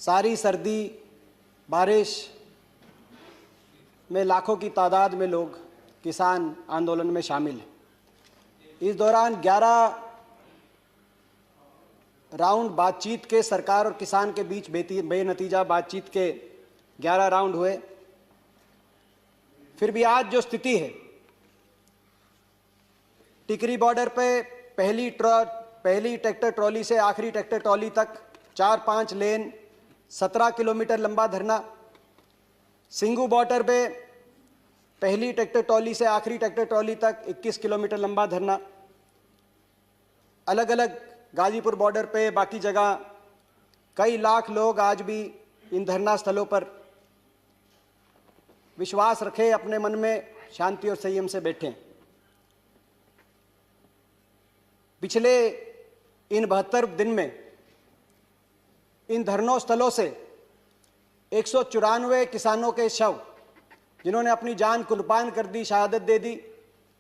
सारी सर्दी बारिश में लाखों की तादाद में लोग किसान आंदोलन में शामिल हैं। इस दौरान 11 राउंड बातचीत के सरकार और किसान के बीच बेनतीजा बातचीत के 11 राउंड हुए। फिर भी आज जो स्थिति है, टिकरी बॉर्डर पे पहली ट्रैक्टर ट्रॉली से आखिरी ट्रैक्टर ट्रॉली तक 4-5 लेन 17 किलोमीटर लंबा धरना, सिंगू बॉर्डर पे पहली ट्रैक्टर ट्रॉली से आखिरी ट्रैक्टर ट्रॉली तक 21 किलोमीटर लंबा धरना, अलग अलग गाजीपुर बॉर्डर पे बाकी जगह कई लाख लोग आज भी इन धरना स्थलों पर विश्वास रखे, अपने मन में शांति और संयम से बैठे। पिछले इन 72 दिन में इन धरनों स्थलों से 194 किसानों के शव, जिन्होंने अपनी जान कुर्बान कर दी, शहादत दे दी,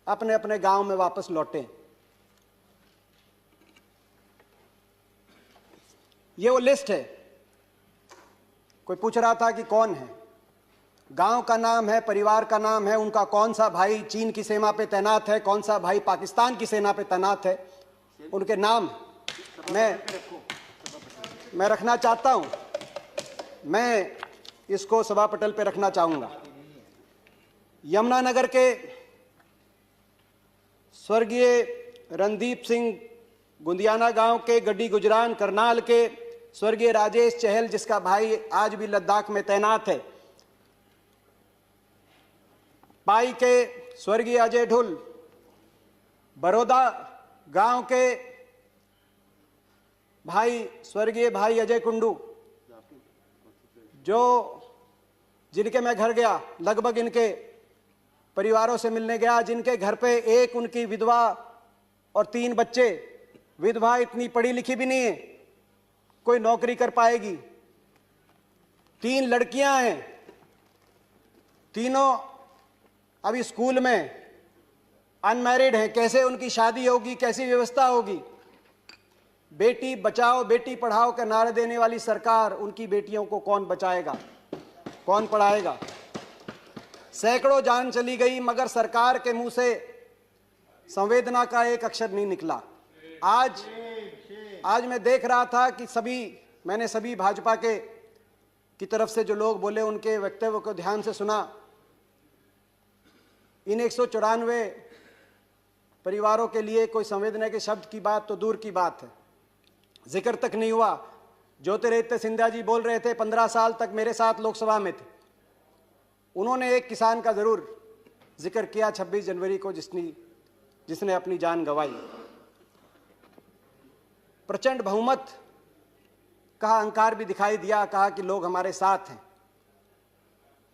अपने अपने गांव में वापस लौटे। ये वो लिस्ट है। कोई पूछ रहा था कि कौन है, गांव का नाम है, परिवार का नाम है, उनका कौन सा भाई चीन की सीमा पे तैनात है, कौन सा भाई पाकिस्तान की सेना पे तैनात है, उनके नाम मैं रखना चाहता हूं। मैं इसको सभा पटल पे रखना चाहूंगा। यमुनानगर के स्वर्गीय रणदीप सिंह गुंदियाना गांव के, गड्डी गुजरान करनाल के स्वर्गीय राजेश चहल, जिसका भाई आज भी लद्दाख में तैनात है, पाई के स्वर्गीय अजय ढुल, बड़ौदा गांव के भाई स्वर्गीय भाई अजय कुंडू, जिनके मैं घर गया, लगभग इनके परिवारों से मिलने गया, जिनके घर पे एक उनकी विधवा और 3 बच्चे। विधवा इतनी पढ़ी लिखी भी नहीं है, कोई नौकरी कर पाएगी। 3 लड़कियां हैं, तीनों अभी स्कूल में अनमैरिड हैं। कैसे उनकी शादी होगी, कैसी व्यवस्था होगी? बेटी बचाओ बेटी पढ़ाओ का नारा देने वाली सरकार, उनकी बेटियों को कौन बचाएगा, कौन पढ़ाएगा? सैकड़ों जान चली गई, मगर सरकार के मुंह से संवेदना का एक अक्षर नहीं निकला। आज मैं देख रहा था कि मैंने सभी भाजपा की तरफ से जो लोग बोले, उनके वक्तव्य को ध्यान से सुना। इन 194 परिवारों के लिए कोई संवेदना के शब्द की बात तो दूर की बात है, जिक्र तक नहीं हुआ। ज्योतिरादित्य सिंधिया जी बोल रहे थे, 15 साल तक मेरे साथ लोकसभा में थे, उन्होंने एक किसान का जरूर जिक्र किया 26 जनवरी को, जिसने अपनी जान गंवाई। प्रचंड बहुमत का अहंकार भी दिखाई दिया, कहा कि लोग हमारे साथ हैं,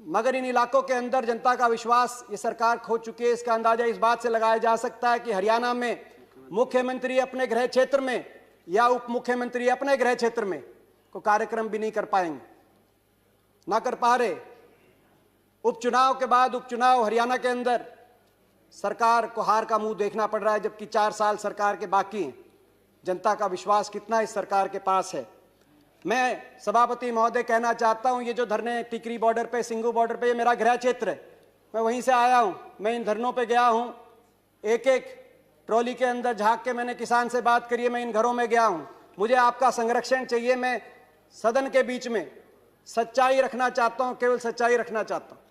मगर इन इलाकों के अंदर जनता का विश्वास ये सरकार खो चुकी है। इसका अंदाजा इस बात से लगाया जा सकता है कि हरियाणा में मुख्यमंत्री अपने गृह क्षेत्र में या उप मुख्यमंत्री अपने गृह क्षेत्र में को कार्यक्रम भी नहीं कर पाएंगे, ना कर पा रहे। उपचुनाव के बाद उपचुनाव हरियाणा के अंदर सरकार को हार का मुंह देखना पड़ रहा है, जबकि 4 साल सरकार के बाकी हैं। जनता का विश्वास कितना इस सरकार के पास है? मैं सभापति महोदय कहना चाहता हूं, ये जो धरने टिकरी बॉर्डर पे, सिंगू बॉर्डर पे, ये मेरा गृह क्षेत्र है, मैं वहीं से आया हूं। मैं इन धरनों पे गया हूं, एक एक ट्रॉली के अंदर झांक के मैंने किसान से बात करी है, मैं इन घरों में गया हूं। मुझे आपका संरक्षण चाहिए। मैं सदन के बीच में सच्चाई रखना चाहता हूं, केवल सच्चाई रखना चाहता हूं।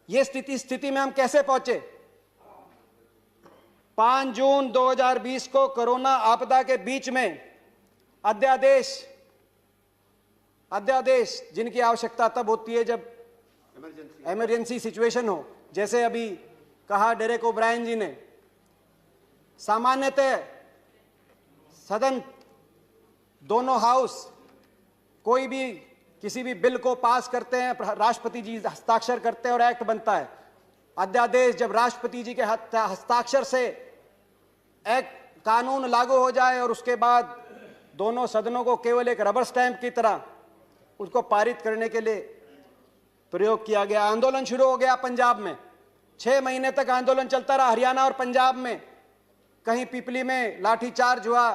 ये स्थिति में हम कैसे पहुंचे? 5 जून 2020 को कोरोना आपदा के बीच में अध्यादेश जिनकी आवश्यकता तब होती है जब इमरजेंसी सिचुएशन हो, जैसे अभी कहा डेरेक ओब्रायन जी ने। सामान्यतः सदन, दोनों हाउस कोई भी किसी भी बिल को पास करते हैं, राष्ट्रपति जी हस्ताक्षर करते हैं और एक्ट बनता है। अध्यादेश जब राष्ट्रपति जी के हस्ताक्षर से एक्ट कानून लागू हो जाए और उसके बाद दोनों सदनों को केवल एक रबर स्टैंप की तरह उसको पारित करने के लिए प्रयोग किया गया। आंदोलन शुरू हो गया पंजाब में, 6 महीने तक आंदोलन चलता रहा। हरियाणा और पंजाब में कहीं पिपली में लाठीचार्ज हुआ,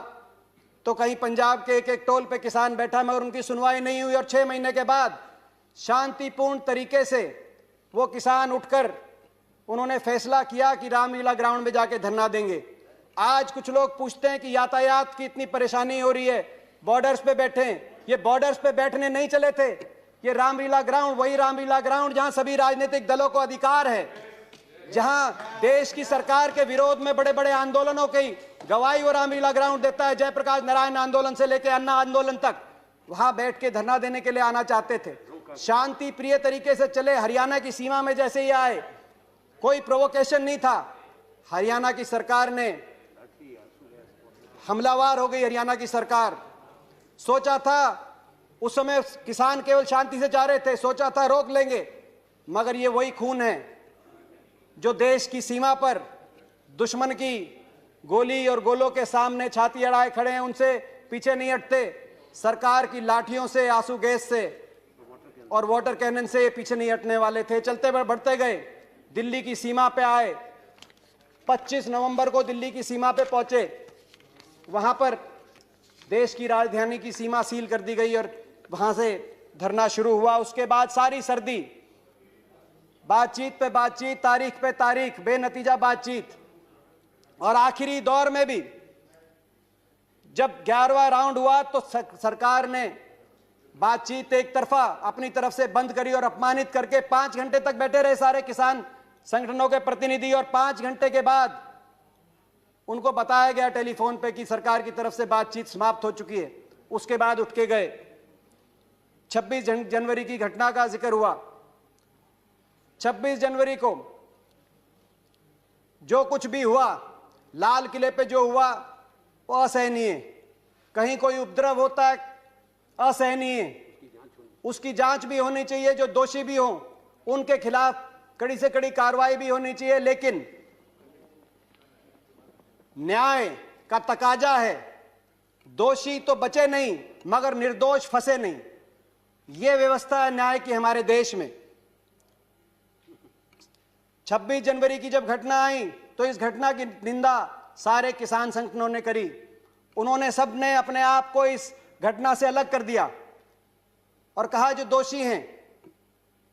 तो कहीं पंजाब के एक एक टोल पे किसान बैठा मगर उनकी सुनवाई नहीं हुई और 6 महीने के बाद शांतिपूर्ण तरीके से वो किसान उठकर उन्होंने फैसला किया कि रामलीला ग्राउंड में जाके धरना देंगे। आज कुछ लोग पूछते हैं कि यातायात की इतनी परेशानी हो रही है, बॉर्डर्स पे बैठे हैं। ये बॉर्डर्स पे बैठने नहीं चले थे, ये रामलीला ग्राउंड वही रामलीला ग्राउंड जहां सभी राजनीतिक दलों को अधिकार है, जहां देश की सरकार के विरोध में बड़े बड़े आंदोलनों की गवाही वो रामलीला ग्राउंड देता है। जयप्रकाश नारायण आंदोलन से लेकर अन्ना आंदोलन तक वहां बैठ के धरना देने के लिए आना चाहते थे। शांति प्रिय तरीके से चले। हरियाणा की सीमा में जैसे ही आए, कोई प्रोवोकेशन नहीं था। हरियाणा की सरकार ने हमलावर हो गई। हरियाणा की सरकार सोचा था, उस समय किसान केवल शांति से जा रहे थे, सोचा था रोक लेंगे, मगर ये वही खून है जो देश की सीमा पर दुश्मन की गोली और गोलों के सामने छाती अड़ाए खड़े हैं, उनसे पीछे नहीं हटते। सरकार की लाठियों से, आंसू गैस से और वाटर कैनन से पीछे नहीं हटने वाले थे। चलते बढ़ते गए, दिल्ली की सीमा पे आए। 25 नवंबर को दिल्ली की सीमा पे पहुंचे। वहां पर देश की राजधानी की सीमा सील कर दी गई और वहां से धरना शुरू हुआ। उसके बाद सारी सर्दी, बातचीत पे बातचीत, तारीख पे तारीख, बेनतीजा बातचीत। और आखिरी दौर में भी जब 11वां राउंड हुआ तो सरकार ने बातचीत एक तरफा अपनी तरफ से बंद करी और अपमानित करके 5 घंटे तक बैठे रहे सारे किसान संगठनों के प्रतिनिधि। और 5 घंटे के बाद उनको बताया गया टेलीफोन पे कि सरकार की तरफ से बातचीत समाप्त हो चुकी है। उसके बाद उठ के गए। 26 जनवरी की घटना का जिक्र हुआ। 26 जनवरी को जो कुछ भी हुआ, लाल किले पे जो हुआ वो असहनीय। कहीं कोई उपद्रव होता है, असहनीय। उसकी जांच भी होनी चाहिए, जो दोषी भी हो उनके खिलाफ कड़ी से कड़ी कार्रवाई भी होनी चाहिए। लेकिन न्याय का तकाजा है, दोषी तो बचे नहीं मगर निर्दोष फंसे नहीं। यह व्यवस्था है न्याय की हमारे देश में। 26 जनवरी की जब घटना आई तो इस घटना की निंदा सारे किसान संगठनों ने करी। उन्होंने सबने अपने आप को इस घटना से अलग कर दिया और कहा जो दोषी हैं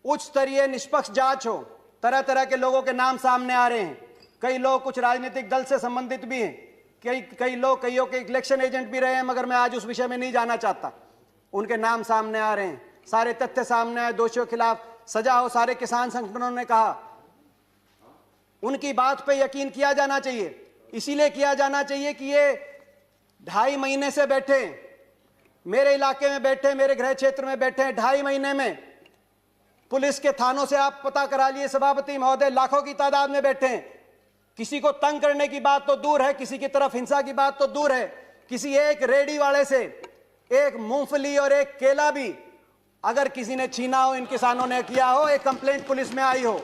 उच्च स्तरीय निष्पक्ष जांच हो। तरह तरह के लोगों के नाम सामने आ रहे हैं। कई लोग कुछ राजनीतिक दल से संबंधित भी हैं, कई लोग कईयों के इलेक्शन एजेंट भी रहे हैं, मगर मैं आज उस विषय में नहीं जाना चाहता। उनके नाम सामने आ रहे हैं, सारे तथ्य सामने आए, दोषियों के खिलाफ सजा हो। सारे किसान संगठनों ने कहा उनकी बात पे यकीन किया जाना चाहिए। इसीलिए किया जाना चाहिए कि ये 2.5 महीने से बैठे, मेरे इलाके में बैठे, मेरे गृह क्षेत्र में बैठे। 2.5 महीने में पुलिस के थानों से आप पता करा लिए सभापति महोदय, लाखों की तादाद में बैठे हैं। किसी को तंग करने की बात तो दूर है, किसी की तरफ हिंसा की बात तो दूर है, किसी एक रेडी वाले से एक मूंगफली और एक केला भी अगर किसी ने छीना हो, इन किसानों ने किया हो, एक कंप्लेंट पुलिस में आई हो,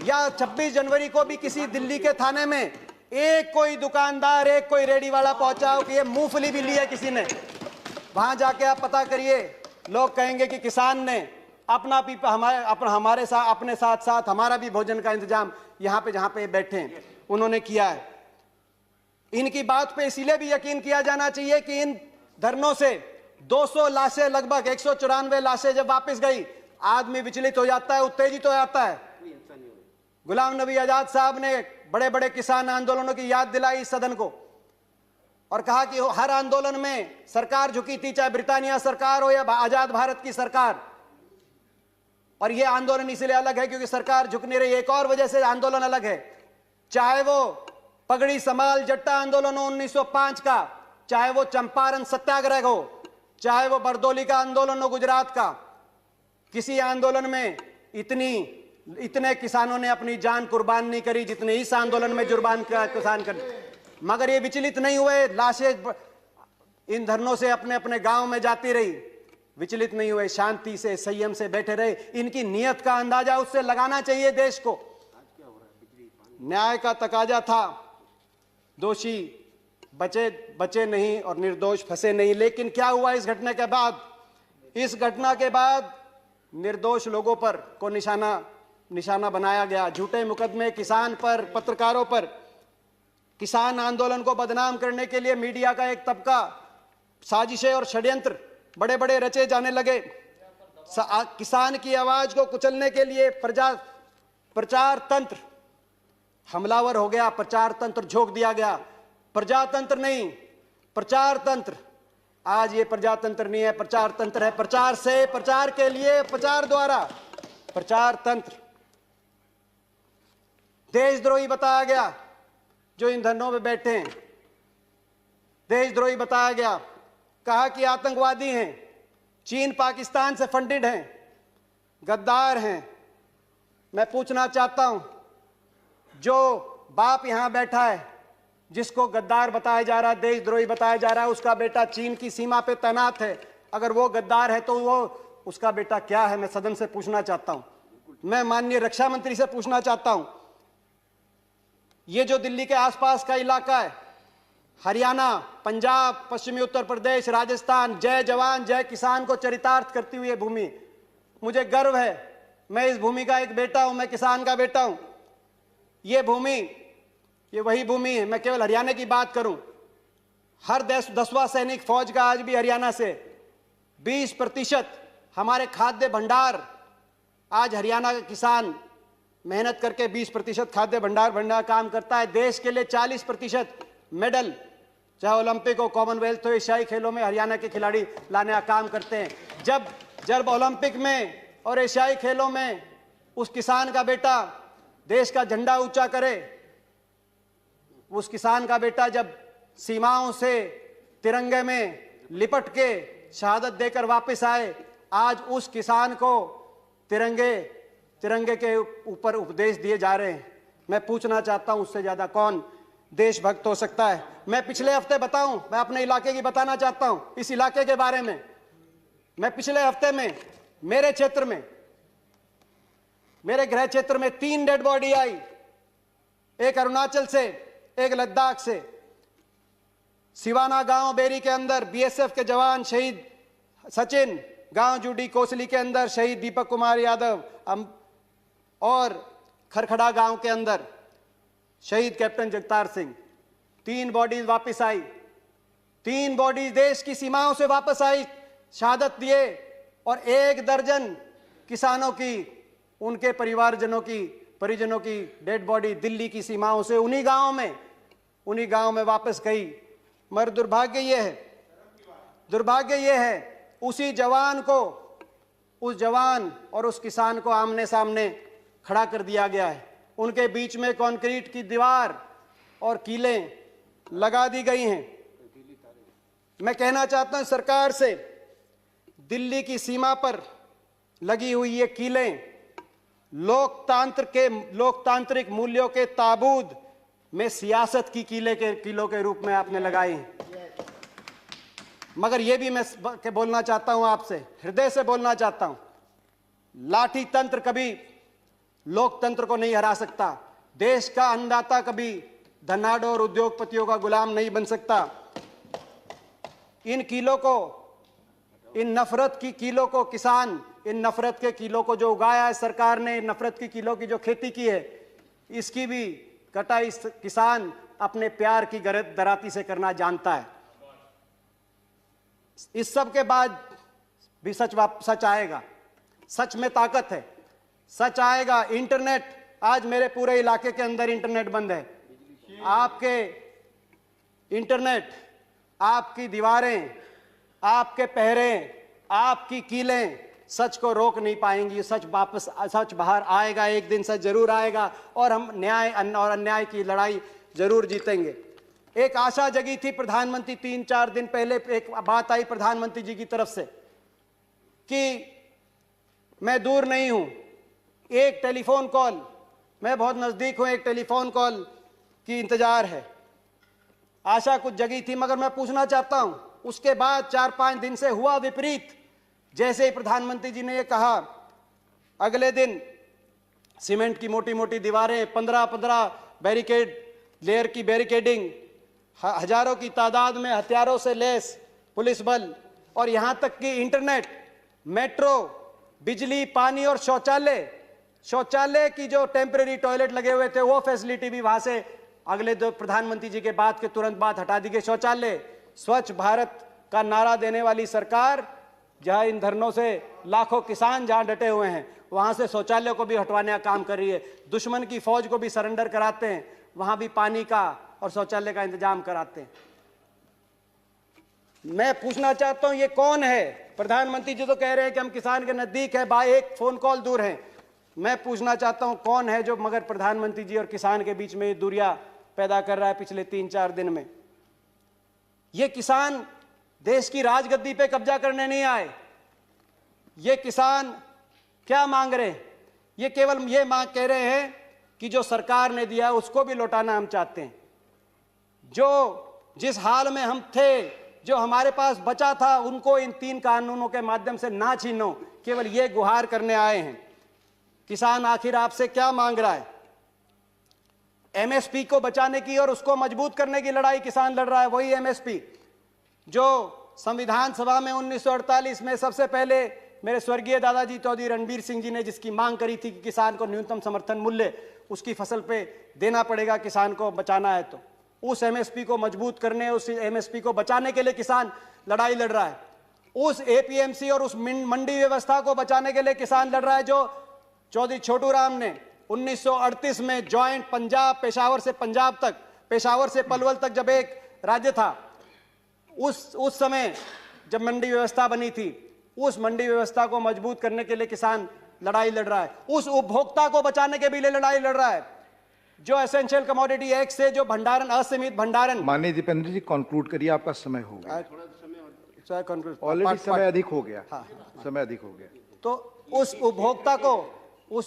या 26 जनवरी को भी किसी दिल्ली के थाने में एक कोई दुकानदार, एक कोई रेडी वाला पहुंचा हो कि ये मूंगफली भी ली है किसी ने, वहां जाके आप पता करिए। लोग कहेंगे कि किसान ने अपना भी हमारे साथ, अपने साथ साथ हमारा भी भोजन का इंतजाम यहाँ पे जहाँ पे बैठे हैं उन्होंने किया है। इनकी बात पे इसीलिए भी यकीन किया जाना चाहिए कि इन धरनों से 200 लाशें, लगभग 194 लाशें जब वापस गई, आदमी विचलित हो जाता है, उत्तेजित हो जाता है। गुलाम नबी आजाद साहब ने बड़े बड़े किसान आंदोलनों की याद दिलाई इस सदन को और कहा कि हर आंदोलन में सरकार झुकी थी, चाहे ब्रिटानिया सरकार हो या आजाद भारत की सरकार। और यह आंदोलन इसलिए अलग है क्योंकि सरकार झुक नहीं रही। एक और वजह से आंदोलन अलग है, चाहे वो पगड़ी समाल जट्टा आंदोलन हो 1905 का, चाहे वो चंपारण सत्याग्रह हो, चाहे वो बरदौली का आंदोलन हो गुजरात का। किसी आंदोलन में इतने किसानों ने अपनी जान कुर्बान नहीं करी जितने इस आंदोलन में किसान कर। मगर ये विचलित नहीं हुए, लाशें इन धरनों से अपने अपने गांव में जाती रही, विचलित नहीं हुए, शांति से संयम से बैठे रहे। इनकी नीयत का अंदाजा उससे लगाना चाहिए देश को। न्याय का तकाजा था, दोषी बचे नहीं और निर्दोष फंसे नहीं। लेकिन क्या हुआ इस घटना के बाद? इस घटना के बाद निर्दोष लोगों पर को निशाना बनाया गया। झूठे मुकदमे किसान पर, पत्रकारों पर। किसान आंदोलन को बदनाम करने के लिए मीडिया का एक तबका साजिशें और षड्यंत्र बड़े बड़े रचे जाने लगे। किसान की आवाज को कुचलने के लिए प्रचार तंत्र हमलावर हो गया, प्रचार तंत्र झोंक दिया गया। प्रजातंत्र नहीं, प्रचार तंत्र। आज ये प्रजातंत्र नहीं है, प्रचार तंत्र है। प्रचार से, प्रचार के लिए, प्रचार द्वारा प्रचार तंत्र। देशद्रोही बताया गया जो इन धरनों में बैठे हैं, देशद्रोही बताया गया। कहा कि आतंकवादी हैं, चीन पाकिस्तान से फंडेड हैं, गद्दार हैं। मैं पूछना चाहता हूं, जो बाप यहां बैठा है जिसको गद्दार बताया जा रहा है, देशद्रोही बताया जा रहा है, उसका बेटा चीन की सीमा पे तैनात है। अगर वो गद्दार है तो वो उसका बेटा क्या है? मैं सदन से पूछना चाहता हूं। मैं माननीय रक्षा मंत्री से पूछना चाहता हूं, ये जो दिल्ली के आसपास का इलाका है, हरियाणा, पंजाब, पश्चिमी उत्तर प्रदेश, राजस्थान, जय जवान जय किसान को चरितार्थ करती हुई भूमि, मुझे गर्व है। मैं इस भूमि का एक बेटा हूं, मैं किसान का बेटा हूं। ये भूमि, ये वही भूमि है। मैं केवल हरियाणा की बात करूं, हर 10वां सैनिक फौज का आज भी हरियाणा से। 20% हमारे खाद्य भंडार, आज हरियाणा का किसान मेहनत करके 20% खाद्य भंडार काम करता है। देश के लिए 40% मेडल, चाहे ओलंपिक हो, कॉमनवेल्थ हो, एशियाई खेलों में हरियाणा के खिलाड़ी लाने का काम करते हैं। जब ओलंपिक में और एशियाई खेलों में उस किसान का बेटा देश का झंडा ऊंचा करे, उस किसान का बेटा जब सीमाओं से तिरंगे में लिपट के शहादत देकर वापस आए, आज उस किसान को तिरंगे के ऊपर उपदेश दिए जा रहे हैं। मैं पूछना चाहता हूं, उससे ज्यादा कौन देशभक्त हो सकता है? मैं पिछले हफ्ते बताऊं, मैं अपने इलाके की बताना चाहता हूं, इस इलाके के बारे में। मैं पिछले हफ्ते में मेरे क्षेत्र में, मेरे गृह क्षेत्र में 3 डेड बॉडी आई, एक अरुणाचल से, एक लद्दाख से। सिवाना गांव बेरी के अंदर बीएसएफ के जवान शहीद सचिन, गांव जूडी कोसली के अंदर शहीद दीपक कुमार यादव, और खरखड़ा गांव के अंदर शहीद कैप्टन जगतार सिंह। 3 बॉडीज वापस आई, 3 बॉडीज देश की सीमाओं से वापस आई, शहादत दिए। और 1 दर्जन किसानों की, उनके परिजनों की डेड बॉडी दिल्ली की सीमाओं से उन्हीं गांव में वापस गई। मगर दुर्भाग्य यह है, उसी जवान को, उस जवान और उस किसान को आमने सामने खड़ा कर दिया गया है। उनके बीच में कंक्रीट की दीवार और कीलें लगा दी गई हैं। मैं कहना चाहता हूं सरकार से, दिल्ली की सीमा पर लगी हुई ये कीलें लोकतांत्रिक मूल्यों के ताबूत में सियासत की कीलों के रूप में आपने लगाई हैं। मगर यह भी मैं बोलना चाहता हूं आपसे, हृदय से बोलना चाहता हूं, लाठी तंत्र कभी लोकतंत्र को नहीं हरा सकता। देश का अन्नदाता कभी धनाढ्य और उद्योगपतियों का गुलाम नहीं बन सकता। इन कीलों को, इन नफरत की कीलों को, किसान इन नफरत के कीलों को जो उगाया है सरकार ने, इन नफरत की कीलों की जो खेती की है, इसकी भी कटाई किसान अपने प्यार की दराती से करना जानता है। इस सब के बाद भी सच आएगा। सच में ताकत है, सच आएगा। इंटरनेट, आज मेरे पूरे इलाके के अंदर इंटरनेट बंद है। आपके इंटरनेट, आपकी दीवारें, आपके पहरे, आपकी कीलें सच को रोक नहीं पाएंगी। सच बाहर आएगा, एक दिन सच जरूर आएगा और हम न्याय और अन्याय की लड़ाई जरूर जीतेंगे। एक आशा जगी थी प्रधानमंत्री, 3-4 दिन पहले एक बात आई प्रधानमंत्री जी की तरफ से कि मैं दूर नहीं हूं, एक टेलीफोन कॉल, मैं बहुत नजदीक हूं, एक टेलीफोन कॉल की इंतजार है। आशा कुछ जगी थी। मगर मैं पूछना चाहता हूं, उसके बाद 4-5 दिन से हुआ विपरीत। जैसे ही प्रधानमंत्री जी ने यह कहा, अगले दिन सीमेंट की मोटी मोटी दीवारें, 15-15 लेयर की बैरिकेडिंग, हजारों की तादाद में हथियारों से लैस पुलिस बल, और यहां तक कि इंटरनेट, मेट्रो, बिजली, पानी और शौचालय की जो टेम्परेरी टॉयलेट लगे हुए थे, वो फैसिलिटी भी वहां से अगले प्रधानमंत्री जी के बाद के तुरंत बाद हटा दी गई। शौचालय, स्वच्छ भारत का नारा देने वाली सरकार, जहां इन धरनों से लाखों किसान जहां डटे हुए हैं, वहां से शौचालय को भी हटवाने का काम कर रही है। दुश्मन की फौज को भी सरेंडर कराते हैं, वहां भी पानी का और शौचालय का इंतजाम कराते हैं। मैं पूछना चाहता हूं, ये कौन है? प्रधानमंत्री जी तो कह रहे हैं कि हम किसान के नजदीक है, बाय एक फोन कॉल दूर हैं। मैं पूछना चाहता हूं कौन है जो मगर प्रधानमंत्री जी और किसान के बीच में ये दूरियां पैदा कर रहा है पिछले 3-4 दिन में? ये किसान देश की राजगद्दी पे कब्जा करने नहीं आए। ये किसान क्या मांग रहे हैं? ये केवल ये मांग कह रहे हैं कि जो सरकार ने दिया उसको भी लौटाना हम चाहते हैं। जो जिस हाल में हम थे, जो हमारे पास बचा था, उनको इन 3 कानूनों के माध्यम से ना छीनो, केवल ये गुहार करने आए हैं। किसान आखिर आपसे क्या मांग रहा है? एमएसपी को बचाने की और उसको मजबूत करने की लड़ाई किसान लड़ रहा है। वही एमएसपी जो संविधान सभा में 1948 में सबसे पहले मेरे स्वर्गीय दादाजी चौधरी रणबीर सिंह जी ने जिसकी मांग करी थी कि किसान को न्यूनतम समर्थन मूल्य उसकी फसल पे देना पड़ेगा, किसान को बचाना है, तो उस एमएसपी को मजबूत करने, उस एमएसपी को बचाने के लिए किसान लड़ाई लड़ रहा है। उस एपीएमसी और उस मंडी व्यवस्था को बचाने के लिए किसान लड़ रहा है, जो चौधरी छोटू राम ने 1938 में जॉइंट पंजाब, पेशावर से पंजाब तक, पेशावर से पलवल तक जब एक राज्य था, उस समय जब मंडी व्यवस्था बनी थी, उस मंडी व्यवस्था को मजबूत करने के लिए किसान लड़ाई लड़ रहा है। उस उपभोक्ता को बचाने के भी लिए लड़ाई लड़ रहा है, जो एसेंशियल कमोडिटी एक्ट से जो भंडारण, असीमित भंडारण। माननीय दीपेंद्र जी, कंक्लूड करिए, आपका समय हो गया। ऑलरेडी समय अधिक हो गया। हाँ, समय अधिक हो गया। तो उस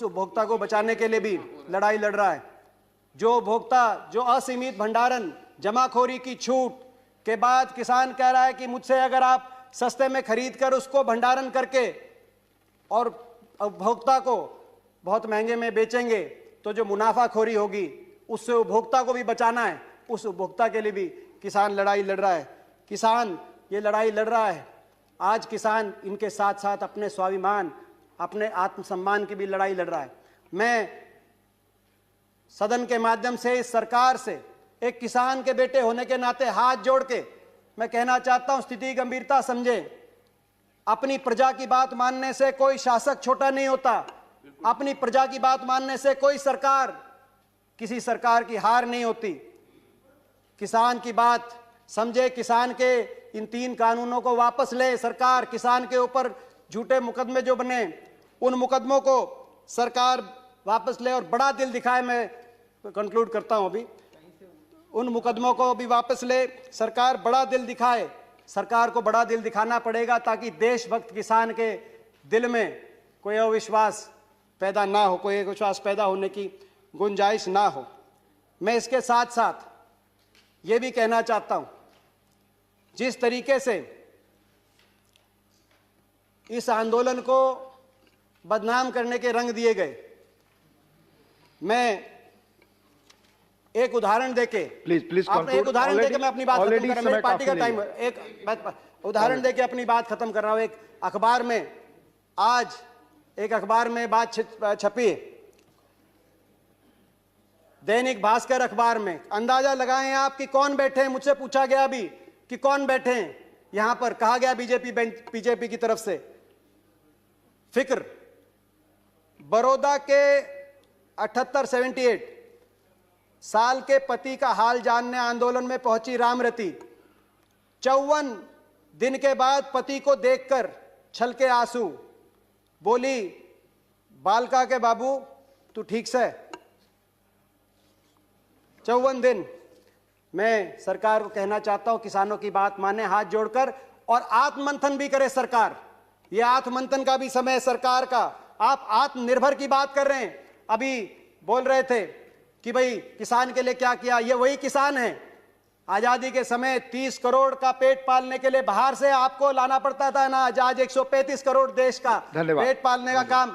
उपभोक्ता को बचाने के लिए भी लड़ाई लड़ रहा है। जो उपभोक्ता, जो असीमित भंडारण, जमाखोरी की छूट के बाद किसान कह रहा है कि मुझसे अगर आप सस्ते में खरीद कर उसको भंडारण करके और उपभोक्ता को बहुत महंगे में बेचेंगे, तो जो मुनाफाखोरी होगी उससे उपभोक्ता को भी बचाना है। उस उपभोक्ता के लिए भी किसान लड़ाई लड़ रहा है। किसान ये लड़ाई लड़ रहा है। आज किसान इनके साथ साथ अपने स्वाभिमान, अपने आत्मसम्मान की भी लड़ाई लड़ रहा है। मैं सदन के माध्यम से इस सरकार से एक किसान के बेटे होने के नाते हाथ जोड़ के मैं कहना चाहता हूं, स्थिति की गंभीरता समझें। अपनी प्रजा की बात मानने से कोई शासक छोटा नहीं होता। अपनी प्रजा की बात मानने से कोई सरकार, किसी सरकार की हार नहीं होती। किसान की बात समझे, किसान के इन 3 कानूनों को वापस ले सरकार। किसान के ऊपर झूठे मुकदमे जो बने, उन मुकदमों को सरकार वापस ले और बड़ा दिल दिखाए। मैं कंक्लूड करता हूं अभी। उन मुकदमों को भी वापस ले सरकार, बड़ा दिल दिखाए। सरकार को बड़ा दिल दिखाना पड़ेगा ताकि देशभक्त किसान के दिल में कोई अविश्वास पैदा ना हो, कोई अविश्वास पैदा होने की गुंजाइश ना हो। मैं इसके साथ साथ ये भी कहना चाहता हूं, जिस तरीके से इस आंदोलन को बदनाम करने के रंग दिए गए, मैं एक उदाहरण देके प्लीज एक उदाहरण देके मैं अपनी बात खत्म कर रहा हूं। मेरी पार्टी का टाइम, एक उदाहरण देके अपनी बात खत्म कर रहा हूं। एक अखबार में, आज एक अखबार में बात छपी, दैनिक भास्कर अखबार में। अंदाजा लगाएं आप कि कौन बैठे हैं। मुझसे पूछा गया अभी कि कौन बैठे हैं यहां पर। कहा गया बीजेपी की तरफ से। फिक्र, बड़ौदा के 78 साल के पति का हाल जानने आंदोलन में पहुंची रामरती। 54 दिन के बाद पति को देखकर छलके आंसू। बोली, बालका के बाबू तू ठीक से? 54 दिन। मैं सरकार को कहना चाहता हूं, किसानों की बात माने हाथ जोड़कर, और आत्ममंथन भी करे सरकार। यह आत्ममंथन का भी समय है सरकार का। आप आत्मनिर्भर की बात कर रहे हैं। अभी बोल रहे थे कि भाई किसान के लिए क्या किया। ये वही किसान है। आजादी के समय 30 करोड़ का पेट पालने के लिए बाहर से आपको लाना पड़ता था ना। आज 135 करोड़ देश का पेट पालने का काम।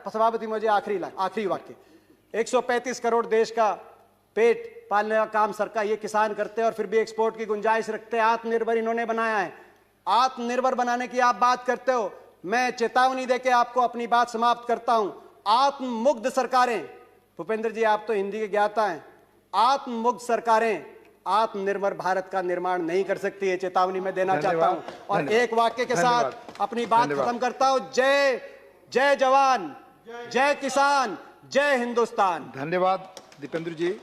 सभापति, मुझे आखिरी वाक्य। 135 करोड़ देश का पेट पालने का काम सरकार, ये किसान करते हैं, और फिर भी एक्सपोर्ट की गुंजाइश रखते हैं। आत्मनिर्भर इन्होंने बनाया है। आत्मनिर्भर बनाने की आप बात करते हो। मैं चेतावनी देके आपको अपनी बात समाप्त करता हूं। आत्ममुग्ध सरकारें, भूपेंद्र जी आप तो हिंदी के ज्ञाता हैं, आत्ममुग्ध सरकारें आत्मनिर्भर भारत का निर्माण नहीं कर सकती है। चेतावनी मैं देना चाहता हूं। और धन्यवाद। एक वाक्य के साथ अपनी बात खत्म करता हूं। जय जय जवान, जय किसान, जय हिंदुस्तान। धन्यवाद दीपेंद्र जी।